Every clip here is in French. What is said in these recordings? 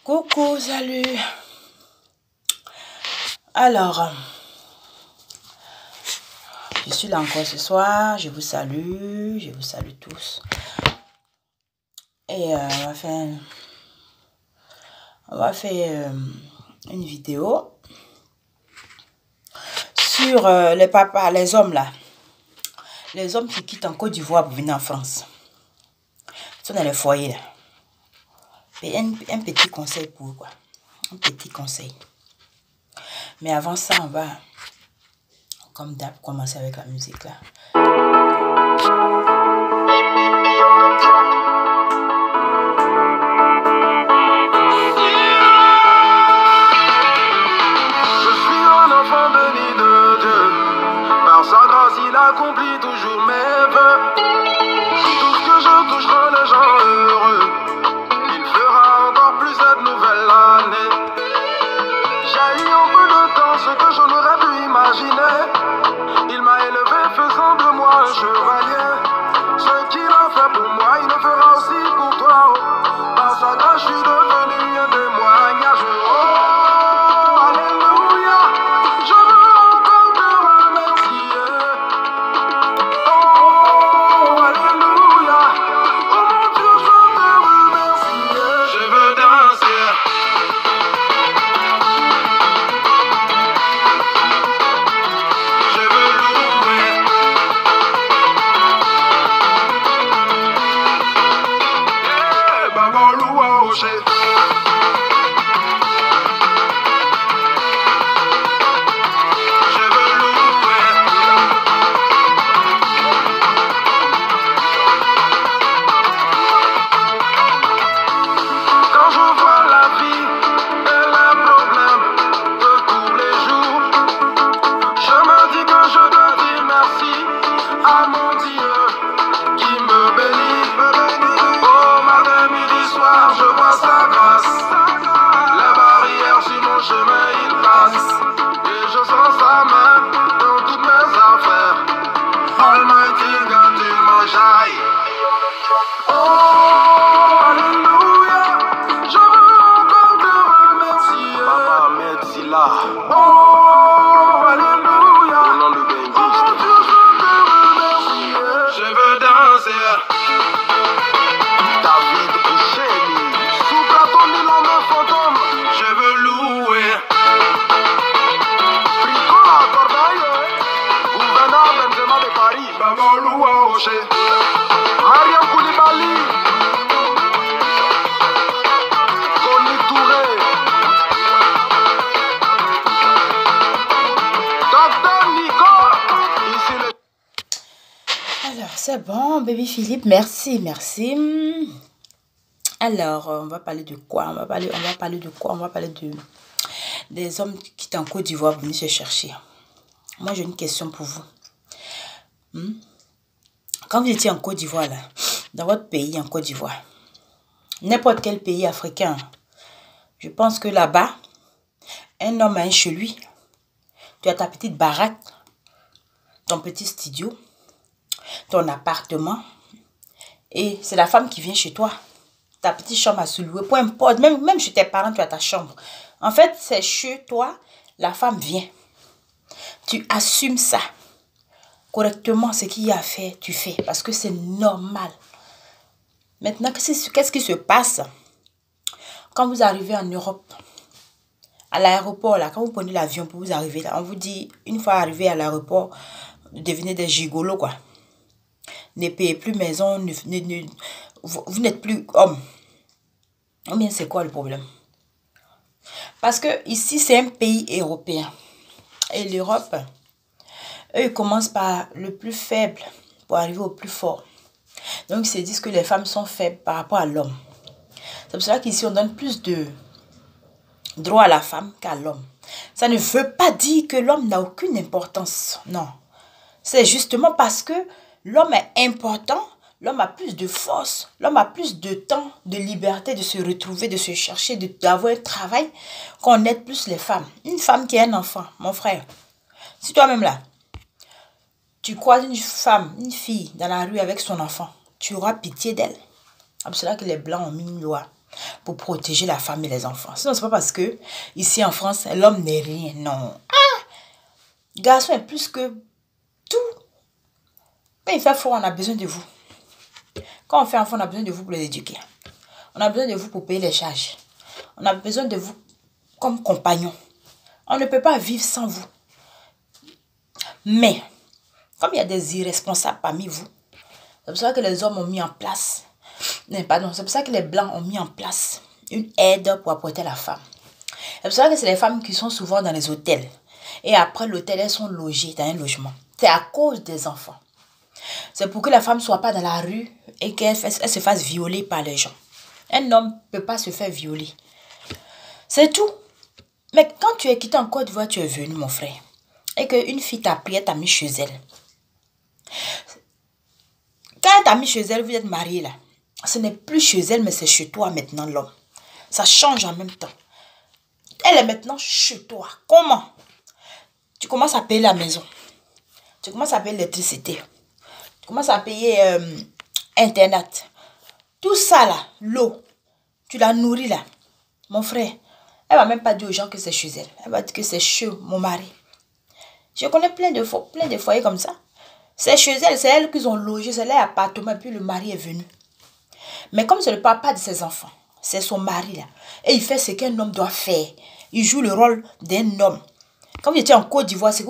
Coucou, salut. Alors, je suis là encore ce soir. Je vous salue tous. Et on va faire une vidéo sur les papas, les hommes là. Les hommes qui quittent en Côte d'Ivoire pour venir en France. Ils sont dans les foyers là. Et un petit conseil pour eux, quoi. Un petit conseil. Mais avant ça, on va, comme d'hab, commencer avec la musique là. Je suis un enfant béni de Dieu. Par sa grâce, il accomplit toujours mes vœux. Tout ce que je touche rend les gens heureux. Il fera encore plus cette nouvelle année. J'ai eu en peu de temps ce que je n'aurais pu imaginer. Il m'a élevé faisant de moi un chevalier. Ce qu'il a fait pour moi, il le fera aussi pour toi. Par sa grâce, je suis devenu un témoignage. Oh, alléluia. Je veux encore te remercier. Oh, alléluia. Oh mon Dieu, je veux te remercier. Je veux danser. Je veux louer. Yeah, Baba louange. Je veux louer. Quand je vois la vie et les problèmes de tous les jours, je me dis que je dois dire merci à mon Dieu qui me bénit. Oh, matin, midi, soir, je vois sa grâce. Les barrières sur mon chemin, il passe. Et je sens sa main dans toutes mes affaires. Almighty God, tu m'enjailles. Oh, alléluia. Je veux encore te remercier. Papa, merci là. Oh, alléluia. Au nom de Bendis. Oh, Dieu, je veux te remercier. Je veux danser. David Boucheli. Sous Platon, l'île en fantôme. Je veux louer. Bricola, Corbeil. Gouverneur Benzema de Paris. Baba louange. Mariam Koulibaly. Conny Touré. Docteur Nico. Ici le... Alors, c'est bon, baby Philippe. Merci. Alors, on va parler de quoi? On va parler de quoi? On va parler des hommes qui quittent en Côte d'Ivoire pour venir se chercher. Moi, j'ai une question pour vous. Quand vous étiez en Côte d'Ivoire, là, dans votre pays, en Côte d'Ivoire, n'importe quel pays africain, je pense que là-bas, un homme a un chez lui. Tu as ta petite baraque, ton petit studio, ton appartement, et c'est la femme qui vient chez toi. Ta petite chambre à se louer, peu importe, même chez tes parents, tu as ta chambre. En fait, c'est chez toi, la femme vient. Tu assumes ça. Correctement, ce qu'il y a à faire, tu fais. Parce que c'est normal. Maintenant, qu'est-ce qui se passe quand vous arrivez en Europe? À l'aéroport, là, quand vous prenez l'avion pour vous arriver là, on vous dit, une fois arrivé à l'aéroport, devenez des gigolos, quoi. Ne payez plus maison, vous n'êtes plus homme. Ou bien c'est quoi le problème? Parce que ici, c'est un pays européen. Et l'Europe, eux, ils commencent par le plus faible pour arriver au plus fort. Donc, ils se disent que les femmes sont faibles par rapport à l'homme. C'est pour cela qu'ici, on donne plus de droit à la femme qu'à l'homme. Ça ne veut pas dire que l'homme n'a aucune importance. Non. C'est justement parce que l'homme est important, l'homme a plus de force, l'homme a plus de temps, de liberté de se retrouver, de se chercher, d'avoir un travail, qu'on aide plus les femmes. Une femme qui a un enfant, mon frère, si toi-même là, tu croises une femme, une fille dans la rue avec son enfant, tu auras pitié d'elle. C'est pour cela que les Blancs ont mis une loi pour protéger la femme et les enfants. Sinon, c'est pas parce que ici en France, l'homme n'est rien. Non. Garçon est plus que tout. Quand il fait froid, on a besoin de vous. Quand on fait enfant, on a besoin de vous pour les éduquer. On a besoin de vous pour payer les charges. On a besoin de vous comme compagnon. On ne peut pas vivre sans vous. Mais, comme il y a des irresponsables parmi vous, c'est pour ça que les hommes ont mis en place, c'est pour ça que les blancs ont mis en place une aide pour apporter la femme. C'est pour ça que c'est les femmes qui sont souvent dans les hôtels. Et après l'hôtel, elles sont logées dans un logement. C'est à cause des enfants. C'est pour que la femme ne soit pas dans la rue et qu'elle se fasse violer par les gens. Un homme ne peut pas se faire violer. C'est tout. Mais quand tu es quitté en Côte d'Ivoire, tu es venu, mon frère, et qu'une fille t'a pris, elle t'a mis chez elle. Quand elle t'a mis chez elle, vous êtes mariés là. Ce n'est plus chez elle, mais c'est chez toi maintenant, l'homme. Ça change en même temps. Elle est maintenant chez toi. Comment? Tu commences à payer la maison. Tu commences à payer l'électricité. Tu commences à payer Internet. Tout ça là, l'eau, tu la nourris là. Mon frère, elle va même pas dire aux gens que c'est chez elle. Elle va dire que c'est chez mon mari. Je connais plein de foyers comme ça. C'est chez elle, c'est elle qu'ils ont logé, c'est leur appartement, et puis le mari est venu. Mais comme c'est le papa de ses enfants, c'est son mari là. Et il fait ce qu'un homme doit faire. Il joue le rôle d'un homme. Quand vous étiez en Côte d'Ivoire, ce que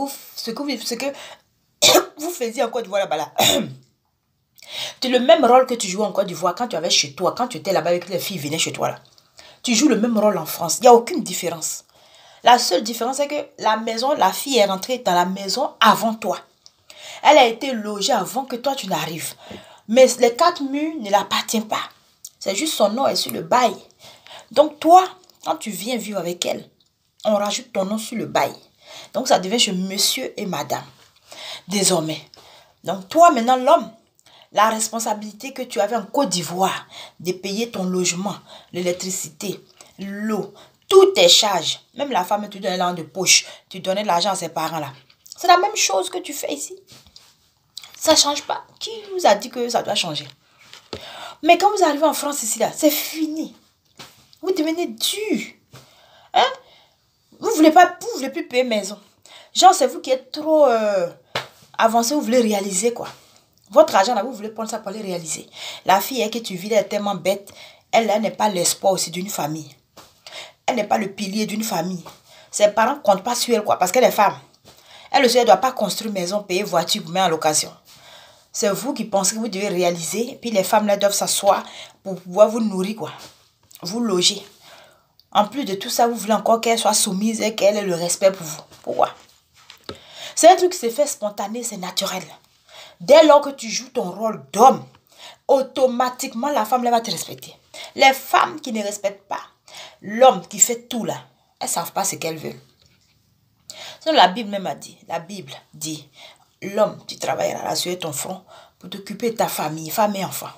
vous faisiez en Côte d'Ivoire là-bas là. C'est le même rôle que tu jouais en Côte d'Ivoire quand tu avais chez toi, quand tu étais là-bas avec les filles venaient chez toi là. Tu joues le même rôle en France. Il n'y a aucune différence. La seule différence, c'est que la fille est rentrée dans la maison avant toi. Elle a été logée avant que toi tu n'arrives. Mais les 4 murs ne l'appartiennent pas. C'est juste son nom est sur le bail. Donc toi, quand tu viens vivre avec elle, on rajoute ton nom sur le bail. Donc ça devient chez monsieur et madame. Désormais. Donc toi maintenant l'homme, la responsabilité que tu avais en Côte d'Ivoire de payer ton logement, l'électricité, l'eau, toutes tes charges, même la femme, tu donnais l'argent de poche, tu donnais de l'argent à ses parents là. C'est la même chose que tu fais ici. Ça ne change pas. Qui vous a dit que ça doit changer? Mais quand vous arrivez en France ici là, c'est fini. Vous devenez dur. Hein? Vous voulez plus payer maison. Genre, c'est vous qui êtes trop avancé, vous voulez réaliser quoi. Votre argent là, vous voulez prendre ça pour le réaliser. La fille que tu vis, elle est tellement bête. Elle n'est pas l'espoir aussi d'une famille. Elle n'est pas le pilier d'une famille. Ses parents ne comptent pas sur elle quoi, parce qu'elle est femme. Elle aussi, elle ne doit pas construire maison, payer voiture, mettre en location. C'est vous qui pensez que vous devez réaliser. Puis les femmes là doivent s'asseoir pour pouvoir vous nourrir quoi. Vous loger. En plus de tout ça, vous voulez encore qu'elle soit soumise et qu'elle ait le respect pour vous. Pourquoi? C'est un truc qui se fait spontané, c'est naturel. Dès lors que tu joues ton rôle d'homme, automatiquement la femme là va te respecter. Les femmes qui ne respectent pas l'homme qui fait tout là, elles ne savent pas ce qu'elles veulent. Sinon, la Bible même a dit, l'homme, tu travailleras sur ton front pour t'occuper de ta famille, femme et enfants.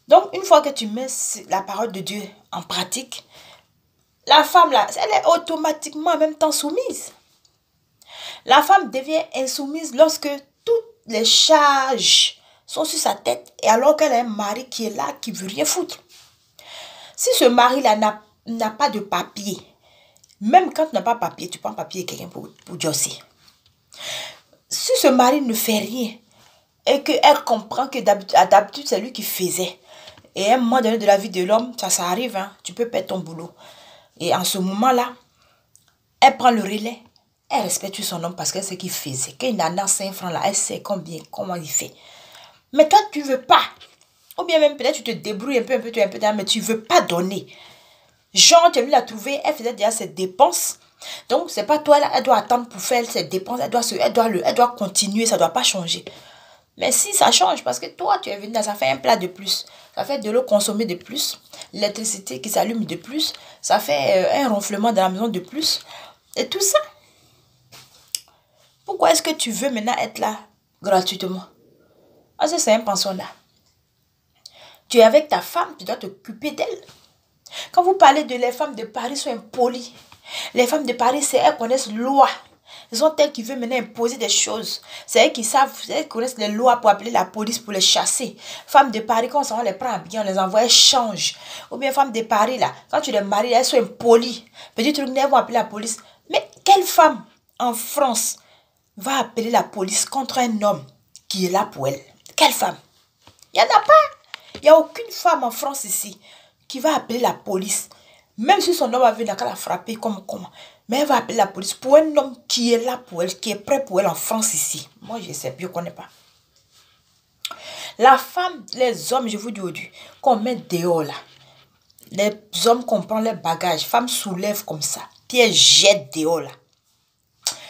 Donc, une fois que tu mets la parole de Dieu en pratique, la femme là, elle est automatiquement en même temps soumise. La femme devient insoumise lorsque toutes les charges sont sur sa tête et alors qu'elle a un mari qui est là, qui ne veut rien foutre. Si ce mari-là n'a pas de papier, même quand tu n'as pas de papier, tu prends papier et quelqu'un pour josser. Si ce mari ne fait rien et qu'elle comprend que d'habitude c'est lui qui faisait, et à un moment donné de la vie de l'homme, ça arrive, hein, tu peux perdre ton boulot. Et en ce moment-là, elle prend le relais. Elle respecte son homme parce qu'elle sait qu'il faisait. Quand il en a 5 francs là, elle sait comment il fait. Mais toi, tu ne veux pas. Ou bien même peut-être tu te débrouilles un peu, mais tu ne veux pas donner. Genre, tu as vu la trouver, elle faisait déjà ses dépenses. Donc, c'est pas toi là, elle doit attendre pour faire ses dépenses. Elle doit continuer, ça ne doit pas changer. Mais si ça change, parce que toi, tu es venu là, ça fait un plat de plus. Ça fait de l'eau consommée de plus. L'électricité qui s'allume de plus. Ça fait un ronflement dans la maison de plus. Et tout ça. Pourquoi est-ce que tu veux maintenant être là gratuitement? Parce que c'est un pensionnat. Tu es avec ta femme, tu dois t'occuper d'elle. Quand vous parlez de les femmes de Paris sont impolies. Les femmes de Paris, elles connaissent loi. Ce sont elles qui veulent maintenant imposer des choses. C'est elles qui savent, c'est elles qui connaissent les lois pour appeler la police pour les chasser. Femmes de Paris, quand on s'en va les prendre bien, on les envoie, elles changent. Ou bien femmes de Paris, là, quand tu les maries, elles sont impolies. Petit truc, elles vont appeler la police. Mais quelle femme en France va appeler la police contre un homme qui est là pour elle? Quelle femme? Il n'y en a pas. Il n'y a aucune femme en France ici qui va appeler la police. Même si son homme a vu la frapper comme comment. Mais elle va appeler la police pour un homme qui est là pour elle, qui est prêt pour elle en France ici. Moi, je sais, je ne connais pas. La femme, les hommes, je vous dis aujourd'hui, qu'on met dehors là. Les hommes qu'on prend les bagages, femmes soulèvent comme ça. Puis elles jettent dehors là.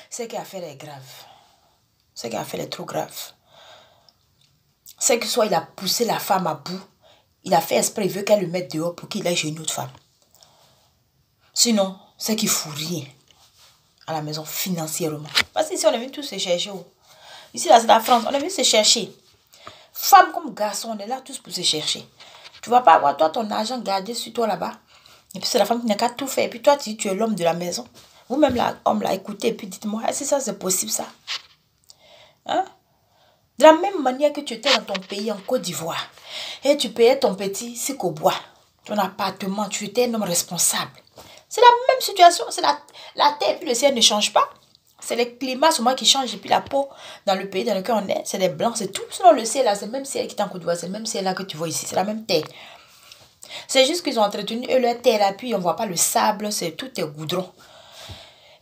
Ce qu'elle a fait est grave. Ce qu'elle a fait est trop grave. C'est que soit il a poussé la femme à bout, il a fait exprès, il veut qu'elle le mette dehors pour qu'il aille chez une autre femme. Sinon, c'est qu'il ne fout rien à la maison financièrement. Parce qu'ici, on est venu tous se chercher. Ici, là, c'est la France. On est venu se chercher. Femmes comme garçons, on est là tous pour se chercher. Tu ne vas pas avoir toi ton argent gardé sur toi là-bas. Et puis c'est la femme qui n'a qu'à tout faire. Et puis toi, tu es l'homme de la maison. Vous-même, l'homme, là, écoutez. Et puis dites-moi, est-ce que ça, c'est possible ça? Hein? De la même manière que tu étais dans ton pays, en Côte d'Ivoire. Et tu payais ton petit Sikobois, ton appartement. Tu étais un homme responsable. C'est la même situation. C'est la terre et puis le ciel ne changent pas. C'est le climat seulement qui change. Et puis la peau dans le pays dans lequel on est, c'est des blancs, c'est tout. Sinon le ciel là, c'est le même ciel qui est en Côte d'Ivoire. C'est le même ciel là que tu vois ici. C'est la même terre. C'est juste qu'ils ont entretenu eux leur terre là. Puis on ne voit pas le sable. Tout est goudron.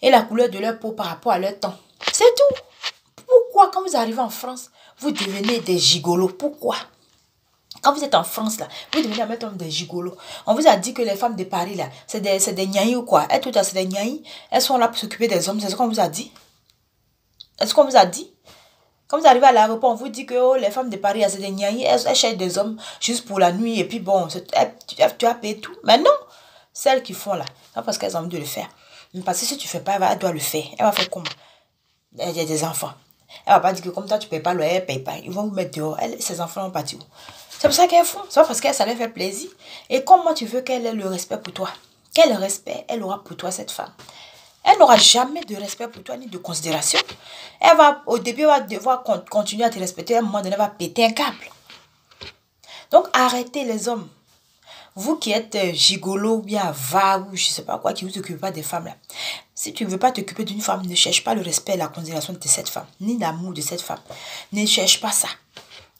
Et la couleur de leur peau par rapport à leur temps. C'est tout. Pourquoi quand vous arrivez en France, vous devenez des gigolos? Pourquoi? Quand vous êtes en France, là, vous devenez un homme des gigolos. On vous a dit que les femmes de Paris, là, c'est des niaïs ou quoi? Elles, c'est des niaïs. Elles sont là pour s'occuper des hommes. C'est ce qu'on vous a dit? Est-ce qu'on vous a dit? Quand vous arrivez à l'aéroport, on vous dit que oh, les femmes de Paris, c'est des niaïs. Elles cherchent des hommes juste pour la nuit. Et puis bon, tu as payé tout. Mais non! Celles qui font là, non parce qu'elles ont envie de le faire. Mais parce que si tu ne fais pas, elle doit le faire. Elle va faire comment? Il y a des enfants. Elle ne va pas dire que comme toi, tu ne payes pas le elle ne paye pas. Ils vont vous mettre dehors. Ses enfants vont partir où? C'est pour ça qu'elles font. C'est pas parce que ça leur fait plaisir. Et comment tu veux qu'elle ait le respect pour toi? Quel respect elle aura pour toi, cette femme? Elle n'aura jamais de respect pour toi, ni de considération. Elle va, au début, elle va devoir continuer à te respecter. À un moment donné, elle va péter un câble. Donc, arrêtez les hommes. Vous qui êtes gigolo ou bien avare ou je ne sais pas quoi, qui ne vous occupez pas des femmes là. Si tu ne veux pas t'occuper d'une femme, ne cherche pas le respect et la considération de cette femme. Ni l'amour de cette femme. Ne cherche pas ça.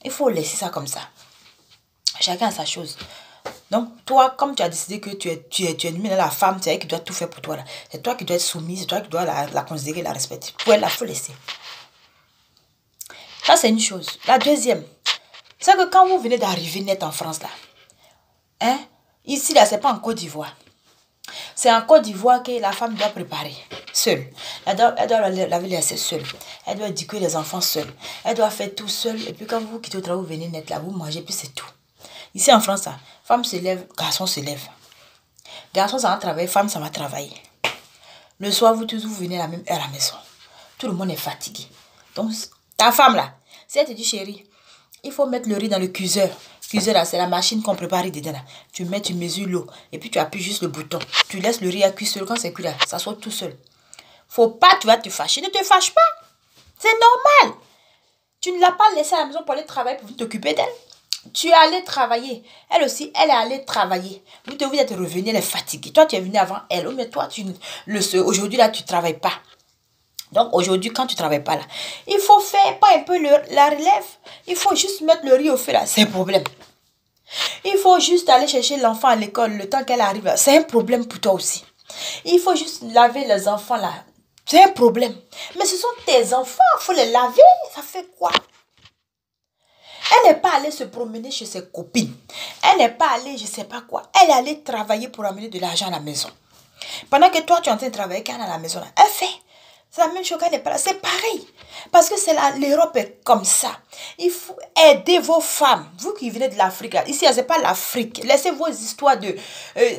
Il faut laisser ça comme ça. Chacun a sa chose. Donc, toi, comme tu as décidé que tu es numé dans la femme, c'est elle qui doit tout faire pour toi. C'est toi qui dois être soumise, c'est toi qui dois la considérer, la respecter. Pour elle, il faut laisser. Ça, c'est une chose. La deuxième, c'est que quand vous venez d'arriver net en France, là, hein, ici, là, c'est pas en Côte d'Ivoire. C'est en Côte d'Ivoire que la femme doit préparer, seule. Elle doit laver les assiettes seule. Elle doit éduquer les enfants seule. Elle doit faire tout seule. Et puis, quand vous quittez au travail, vous venez net là, vous mangez, puis c'est tout. Ici en France, femme se lève, garçon se lève. Garçon, ça va travailler, femme, ça va travailler. Le soir, vous tous, vous venez à la même heure à la maison. Tout le monde est fatigué. Donc, ta femme là, si elle te dit, chérie, il faut mettre le riz dans le cuiseur. Cuiseur là, c'est la machine qu'on prépare dedans là. Tu mets, tu mesures l'eau. Et puis, tu appuies juste le bouton. Tu laisses le riz à cuire seul. Quand c'est cuit là, ça saute tout seul. Faut pas, tu vas te fâcher. Ne te fâche pas. C'est normal. Tu ne l'as pas laissée à la maison pour aller travailler, pour t'occuper d'elle. Tu es allé travailler. Elle aussi, elle est allée travailler. Vous êtes revenu, elle est fatiguée. Toi, tu es venu avant elle. Mais toi, aujourd'hui, là, tu ne travailles pas. Donc, aujourd'hui, quand tu ne travailles pas là, il faut faire pas un peu la relève. Il faut juste mettre le riz au feu là. C'est un problème. Il faut juste aller chercher l'enfant à l'école le temps qu'elle arrive là. C'est un problème pour toi aussi. Il faut juste laver les enfants là. C'est un problème. Mais ce sont tes enfants. Il faut les laver. Ça fait quoi? Elle n'est pas allée se promener chez ses copines. Elle n'est pas allée, je ne sais pas quoi. Elle est allée travailler pour amener de l'argent à la maison. Pendant que toi, tu es en train de travailler, quand elle est à la maison, là, elle fait. C'est la même chose qu'elle n'est pas là. C'est pareil. Parce que l'Europe est comme ça. Il faut aider vos femmes. Vous qui venez de l'Afrique, ici, ce n'est pas l'Afrique. Laissez vos histoires de...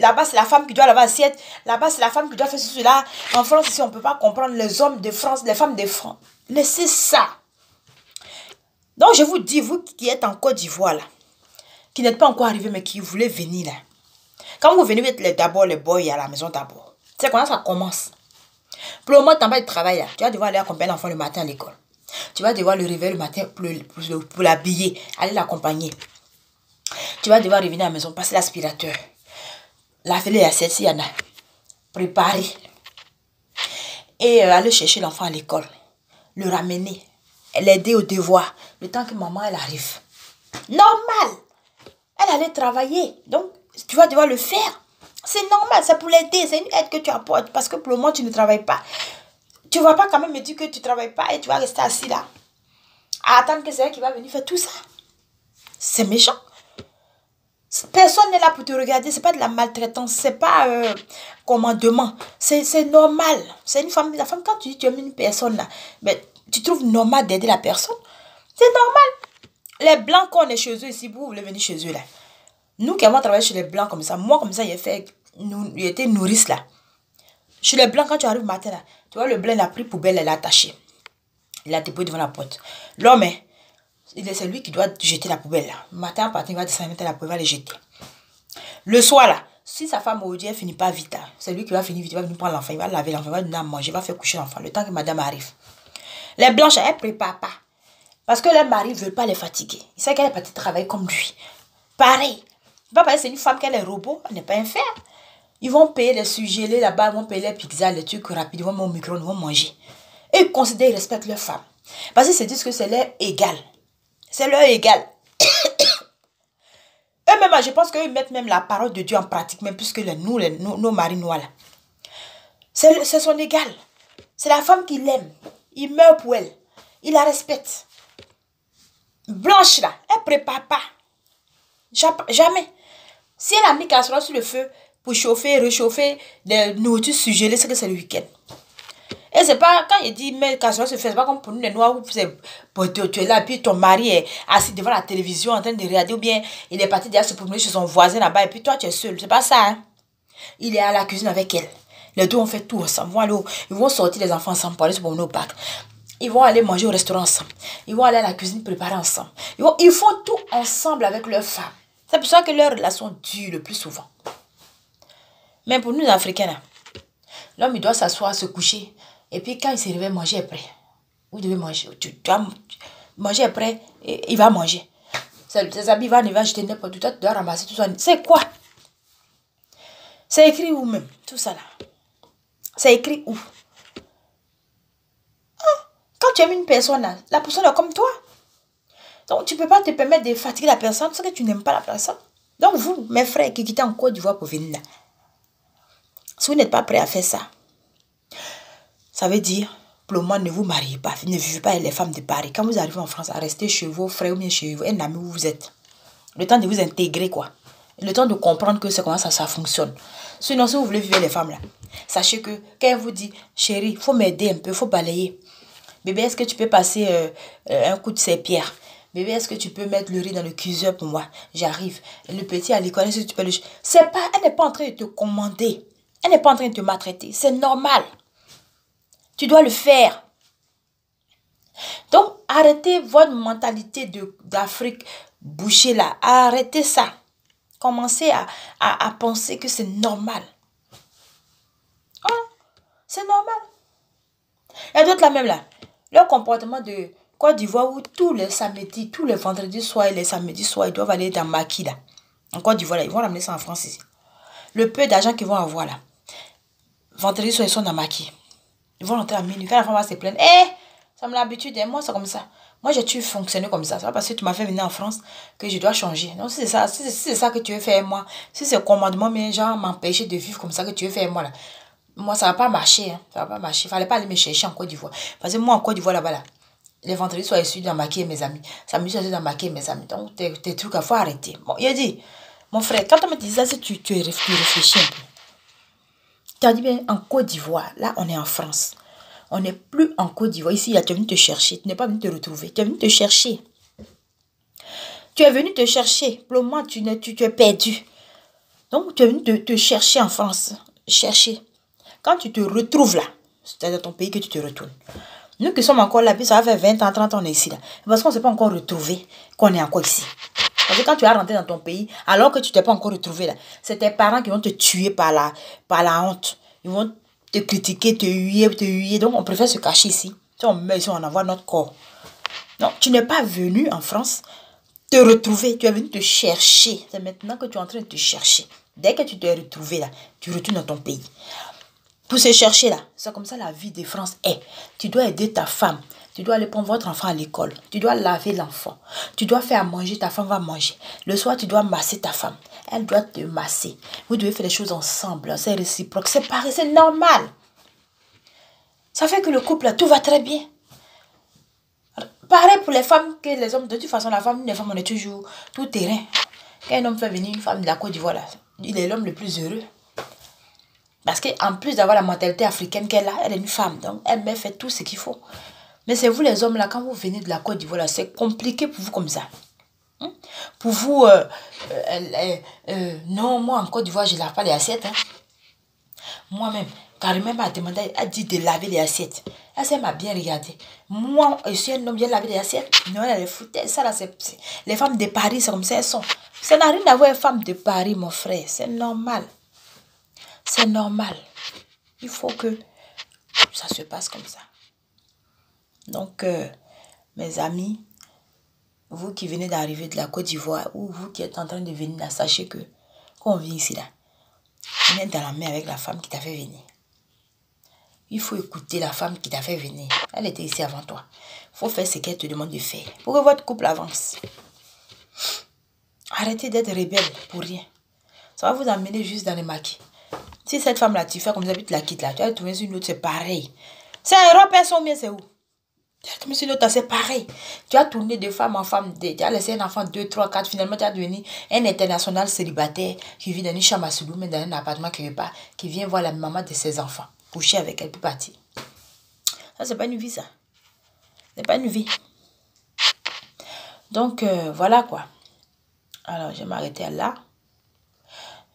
là-bas, c'est la femme qui doit laver l'assiette. Là-bas, c'est la femme qui doit faire ceci, cela. En France, ici, on ne peut pas comprendre les hommes de France, les femmes de France. Laissez ça. Donc, je vous dis, vous qui êtes en Côte d'Ivoire, là, qui n'êtes pas encore arrivé, mais qui voulez venir, là. Quand vous venez, vous êtes d'abord les boys à la maison d'abord. C'est comment ça commence. Pour le moment, tu n'as pas de travail là. Tu vas devoir aller accompagner l'enfant le matin à l'école. Tu vas devoir le réveiller le matin pour l'habiller, aller l'accompagner. Tu vas devoir revenir à la maison, passer l'aspirateur. Laver les assiettes s'il y en a. Préparer. Et aller chercher l'enfant à l'école. Le ramener. L'aider au devoir. Le temps que maman elle arrive. Normal. Elle allait travailler. Donc, tu vas devoir le faire. C'est normal. C'est pour l'aider. C'est une aide que tu apportes. Parce que pour le moment, tu ne travailles pas. Tu ne vas pas quand même me dire que tu ne travailles pas et tu vas rester assis là. À attendre que c'est elle qui va venir faire tout ça. C'est méchant. Personne n'est là pour te regarder. C'est pas de la maltraitance. C'est pas commandement. C'est normal. C'est une femme. La femme, quand tu dis que tu aimes une personne là, mais tu trouves normal d'aider la personne. C'est normal. Les blancs qu'on est chez eux ici, vous voulez venir chez eux là. Nous qui avons travaillé chez les blancs comme ça. Moi comme ça, il était nourrice là. Chez les blancs, quand tu arrives le matin là, tu vois le blanc, il a pris poubelle, il l'a attaché. Il l'a déposé devant la porte. L'homme, c'est lui qui doit jeter la poubelle là. Le matin, à partir, il va descendre, mettre la poubelle, il va les jeter. Le soir là, si sa femme au elle finit pas vite, c'est lui qui va finir vite, il va venir prendre l'enfant, il va laver l'enfant, il va donner à manger, il va faire coucher l'enfant, le temps que madame arrive. Les blanches, elles ne préparent pas. Parce que leur mari ne veut pas les fatiguer. Il sait qu'elle est partie travailler comme lui. Pareil. Pas parce que c'est une femme qu'elle est robot, elle n'est pas un fer. Ils vont payer les surgelés là-bas, ils vont payer les pizzas, les trucs rapides, ils vont mettre au micro, ils vont manger. Et ils considèrent, ils respectent leur femme. Parce qu'ils se disent que c'est leur égal. C'est leur égal. Eux-mêmes, je pense qu'ils mettent même la parole de Dieu en pratique, même plus que nos maris noirs là. C'est son égal. C'est la femme qui l'aime. Il meurt pour elle. Il la respecte. Blanche là, elle ne prépare pas. Jamais. Si elle a mis casserole sur le feu pour chauffer, réchauffer des nourritures surgelées, c'est que c'est le week-end. Et c'est pas, quand il dit mais casserole se fait, c'est pas comme pour nous les noirs où tu es là, puis ton mari est assis devant la télévision en train de regarder, ou bien il est parti déjà se promener chez son voisin là-bas, et puis toi tu es seul. C'est pas ça, hein. Il est à la cuisine avec elle. Les deux ont fait tout ensemble. Ils vont sortir les enfants ensemble pour aller se promener au parc. Ils vont aller manger au restaurant ensemble. Ils vont aller à la cuisine préparer ensemble. Ils font tout ensemble avec leurs femmes. C'est pour ça que leur relation dure le plus souvent. Mais pour nous, les Africains, l'homme, il doit s'asseoir, se coucher. Et puis, quand il se réveille, manger est prêt. Vous devez manger. Manger est prêt, et il va manger. Ses habits, il va jeter n'importe où. Tu dois ramasser tout ça. C'est quoi? C'est écrit où même? Tout ça là. C'est écrit où? Quand tu aimes une personne, là, la personne est comme toi. Donc, tu ne peux pas te permettre de fatiguer la personne parce que tu n'aimes pas la personne. Donc, vous, mes frères qui quittez en Côte d'Ivoire pour venir là, si vous n'êtes pas prêts à faire ça, ça veut dire, pour le moment, ne vous mariez pas. Ne vivez pas avec les femmes de Paris. Quand vous arrivez en France, restez chez vos frères ou bien chez vous, un ami où vous êtes. Le temps de vous intégrer, quoi. Le temps de comprendre que c'est comment ça fonctionne. Sinon, si vous voulez vivre les femmes là, sachez que quand elle vous dit, chérie, il faut m'aider un peu, il faut balayer. Bébé, est-ce que tu peux passer un coup de serpillère? Bébé, est-ce que tu peux mettre le riz dans le cuiseur pour moi? J'arrive. Le petit à l'école, est-ce que tu peux le... Elle n'est pas en train de te commander. Elle n'est pas en train de te maltraiter. C'est normal. Tu dois le faire. Donc, arrêtez votre mentalité d'Afrique bouchée là. Arrêtez ça. Commencez à penser que c'est normal. Hein? C'est normal. Il y a d'autres là même là. Leur comportement de Côte d'Ivoire où tous les samedis, tous les vendredis soirs et les samedis soirs, ils doivent aller dans Maquis là. En Côte d'Ivoire là, ils vont ramener ça en France ici. Le peu d'argent qu'ils vont avoir là. Vendredi soir, ils sont dans Maquis. Ils vont rentrer à minuit. Quand la femme va se plaindre, ça me l'habitude, moi c'est comme ça. Moi j'ai toujours fonctionné comme ça. C'est pas parce que tu m'as fait venir en France que je dois changer. Non, si c'est ça que tu veux faire moi, si c'est commandement, mais genre m'empêcher de vivre comme ça que tu veux faire moi là. Moi, ça ne va pas marcher. Hein. Ça va pas marcher. Il ne fallait pas aller me chercher en Côte d'Ivoire. Parce que moi, en Côte d'Ivoire, là-bas, là, les vendredis soient issus dans Maquis et mes amis. Samedi, je suis dans Maquis et mes amis. Donc, tes trucs, il faut arrêter. Bon, il a dit, mon frère, quand on me dit ça, si tu réfléchis un peu. Tu as dit, bien, en Côte d'Ivoire, là, on est en France. On n'est plus en Côte d'Ivoire. Ici, là, tu es venu te chercher. Tu n'es pas venu te retrouver. Tu es venu te chercher. Tu es venu te chercher. Pour le moment, tu es perdu. Donc, tu es venu te chercher en France. Chercher. Quand tu te retrouves là, c'est dans ton pays que tu te retournes. Nous qui sommes encore là, puis ça va faire 20 ans, 30 ans, on est ici là. Parce qu'on ne s'est pas encore retrouvé, qu'on est encore ici. Parce que quand tu vas rentrer dans ton pays, alors que tu ne t'es pas encore retrouvé là, c'est tes parents qui vont te tuer par la honte. Ils vont te critiquer, te huer. Donc, on préfère se cacher ici. Si on meurt ici, on envoie notre corps. Non, tu n'es pas venu en France te retrouver. Tu es venu te chercher. C'est maintenant que tu es en train de te chercher. Dès que tu t'es retrouvé là, tu retournes dans ton pays. Pour se chercher là, c'est comme ça la vie de France est. Tu dois aider ta femme. Tu dois aller prendre votre enfant à l'école. Tu dois laver l'enfant. Tu dois faire à manger, ta femme va manger. Le soir, tu dois masser ta femme. Elle doit te masser. Vous devez faire les choses ensemble. C'est réciproque. C'est pareil, c'est normal. Ça fait que le couple, là, tout va très bien. Pareil pour les femmes que les hommes. De toute façon, la femme, les femmes, on est toujours tout terrain. Quand un homme fait venir une femme de la Côte d'Ivoire, là, il est l'homme le plus heureux. Parce qu'en plus d'avoir la mentalité africaine qu'elle a, elle est une femme. Donc, elle fait tout ce qu'il faut. Mais c'est vous les hommes là, quand vous venez de la Côte d'Ivoire, c'est compliqué pour vous comme ça. Pour vous, non, moi en Côte d'Ivoire, je ne lave pas les assiettes. Moi-même, Carrément m'a demandé, a dit de laver les assiettes. Elle m'a bien regardé. Moi, je suis un homme, j'ai lavé les assiettes. Non, elle est foutée. Ça là, les femmes de Paris, c'est comme ça, elles sont. Ça n'a rien à voir avec les femmes de Paris, mon frère. C'est normal. C'est normal. Il faut que ça se passe comme ça. Donc, mes amis, vous qui venez d'arriver de la Côte d'Ivoire ou vous qui êtes en train de venir là, sachez que quand on vient ici là, on est dans la main avec la femme qui t'a fait venir. Il faut écouter la femme qui t'a fait venir. Elle était ici avant toi. Il faut faire ce qu'elle te demande de faire pour que votre couple avance. Arrêtez d'être rebelle pour rien. Ça va vous amener juste dans les maquis. Si cette femme-là, tu fais comme ça, tu la quittes là, tu vas trouver une autre, c'est pareil. C'est un Europe, elles sont bien, c'est où? Tu vas trouver une autre, c'est pareil. Tu as tourné de femme en femme, tu as laissé un enfant 2, 3, 4, finalement tu as devenu un international célibataire qui vit dans une chambre à Soudou, mais dans un appartement qui veut pas, qui vient voir la maman de ses enfants, coucher avec elle, puis partir. Ça, c'est pas une vie, ça. C'est pas une vie. Donc, voilà quoi. Alors, je vais m'arrêter là.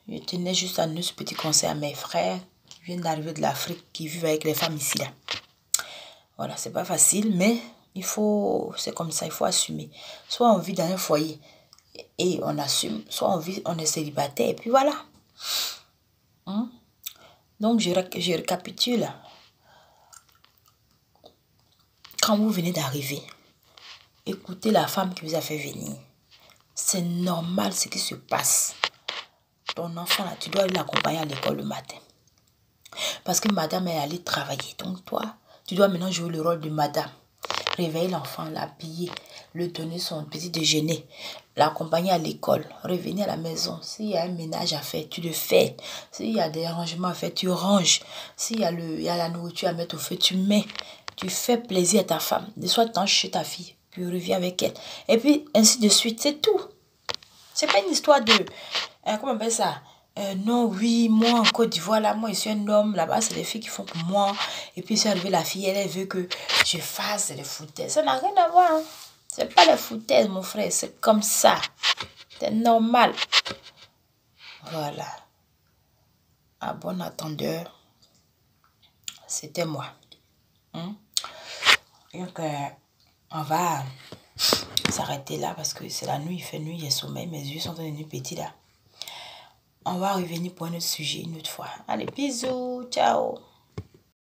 Je tenais juste à donner ce petit conseil à mes frères qui viennent d'arriver de l'Afrique, qui vivent avec les femmes ici là. Voilà, c'est pas facile, mais il faut, c'est comme ça, il faut assumer. Soit on vit dans un foyer et on assume, soit on est célibataire et puis voilà. Donc je récapitule. Quand vous venez d'arriver, écoutez la femme qui vous a fait venir. C'est normal ce qui se passe. Ton enfant là, tu dois aller l'accompagner à l'école le matin. Parce que madame est allée travailler. Donc toi, tu dois maintenant jouer le rôle de madame. Réveiller l'enfant, l'habiller, lui donner son petit déjeuner, l'accompagner à l'école, revenir à la maison. S'il y a un ménage à faire, tu le fais. S'il y a des rangements à faire, tu ranges. S'il y a la nourriture à mettre au feu, tu mets. Tu fais plaisir à ta femme. De soit tu chez ta fille, puis reviens avec elle. Et puis ainsi de suite, c'est tout. C'est pas une histoire de... comment on appelle ça? Non, oui, moi en Côte d'Ivoire, là, moi je suis un homme, là-bas c'est les filles qui font pour moi. Et puis c'est arrivé la fille, elle veut que je fasse les foutaises. Ça n'a rien à voir. Hein. C'est pas les foutaises, mon frère, c'est comme ça. C'est normal. Voilà. À bon attendeur, c'était moi. Donc, on va s'arrêter là parce que c'est la nuit, il fait nuit, j'ai sommeil, mes yeux sont devenus petits là. On va revenir pour un autre sujet une autre fois. Allez, bisous, ciao.